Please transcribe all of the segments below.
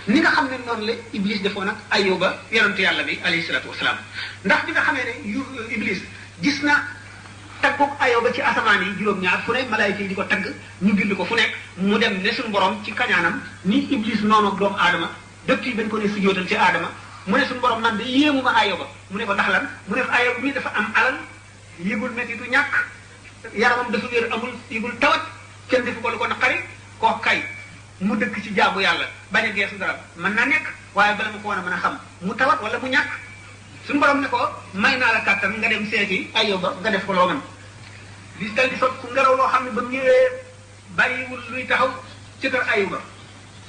ni nga xam ne noonu la iblis defoon ak Ayuba yonentu yàlla bi alayhi salaatu wasalaam ndax bi nga xamee ne iblis gis na taggoog Ayuba ci asamaan yi juróom-ñaar fu ne malaayika yi di ko tagg ñu bind ko fu nekk mu dem ne suñu borom ci kañaanam ni iblis noonu ak doomu aadama depuis bañ ko ne sujjóotal ci aadama mu ne suñu borom man de yéemu ma Ayuba mu ne ko ndax lan mu ne ko Ayuba mi dafa am alal yëgul mettitu ñàkk yaramam dafa wér amul yëgul tawat kenn defu ko lu ko naqari koo kay mu dëkk ci jaamu yàlla bañ a geesu dara mën naa nekk waaye bala ma ko war a mën a xam mu tawat wala mu ñàkk suñu borom ne ko may naa la kàttan nga dem seeti Ayuba nga def ko loo mën bis dal di sot ku ngelaw loo xam ne ba mu ñëwee bàyyiwul luy taxaw ci kër Ayuba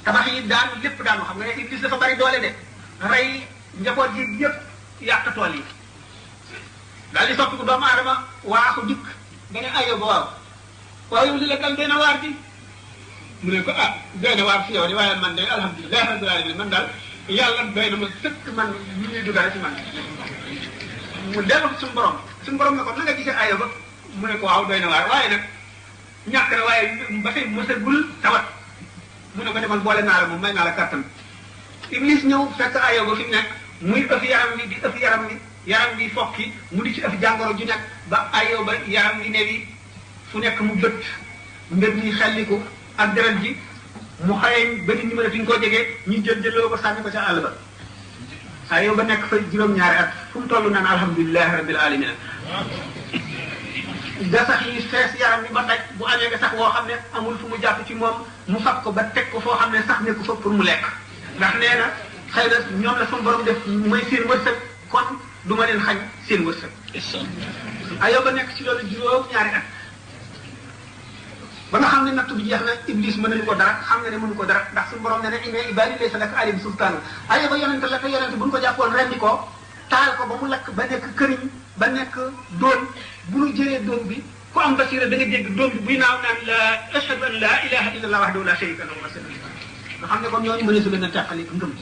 tabax yi daanu lépp daanu xam nga ne iblis dafa bari doole de rey njaboot yi yëpp yàq tool yi daal di soppi ko doomu aadama waaxu dikk nga ne Ayuba waaw yow li la dal dina waar di mu ne ko ah doy na waar fi yow di waaye man de alhamdulilah rabbil alamin man daal yàlla doy na ma sëkk man li ñuy dugale ci man mu dellu suñu borom ne ko na nga gisee Ayuba mu ne ko waaw doy na waar waaye nag ñàkk na waaye ba tey mosagul tawat mu ne ko demal boole naa la moom may naa la kattan iblis ñëw fekk Ayuba fi mu nekk muy ëff yaram bi di ëff yaram bi fokki mu di ci ëff jàngoro ju nekk ba Ayuba yaram bi newi fu nekk mu bët mbir mi xelliku ak deret ji mu xëyeñ ba nit ñi mën a fi ñu ko jegee ñu jëloo ko sànni ko ca àll ba Ayuba nekk fa juróom-ñaari at fu mu toll naan alhamdulilahi rabbil alamin gasax yi fees yaram bi ba daj bu amee gasax woo xam ne amul fu mu jàpp ci moom mu fab ko ba teg ko foo xam ne sax nekku fa pour mu lekk ndax nee na xëy na ñoom la suñu borom def mooy seen wërsëg kon du ma leen xañ seen wërsëg Ayuba nekk ci loolu juróom-ñaari at ba nga xam ne nattu bi jeex na iblis mënuñu ko dara xam nga ne mënu ko dara ndax suñu borom ne ne inna ibadi laysa laka alayhim sultaan Ayuba yonente la te yonente bu ñu ko jàppoon rendi ko taal ko ba mu lakk ba nekk këriñ ba nekk doon bu ñu jëlee doom bi ku am basira da nga dégg doom bi buy naaw naan la ashhadu an la ilaha illa allah wahdahu la sharika lahu nga xam ne kon ñooñu mëneesu leen a teqali ngëm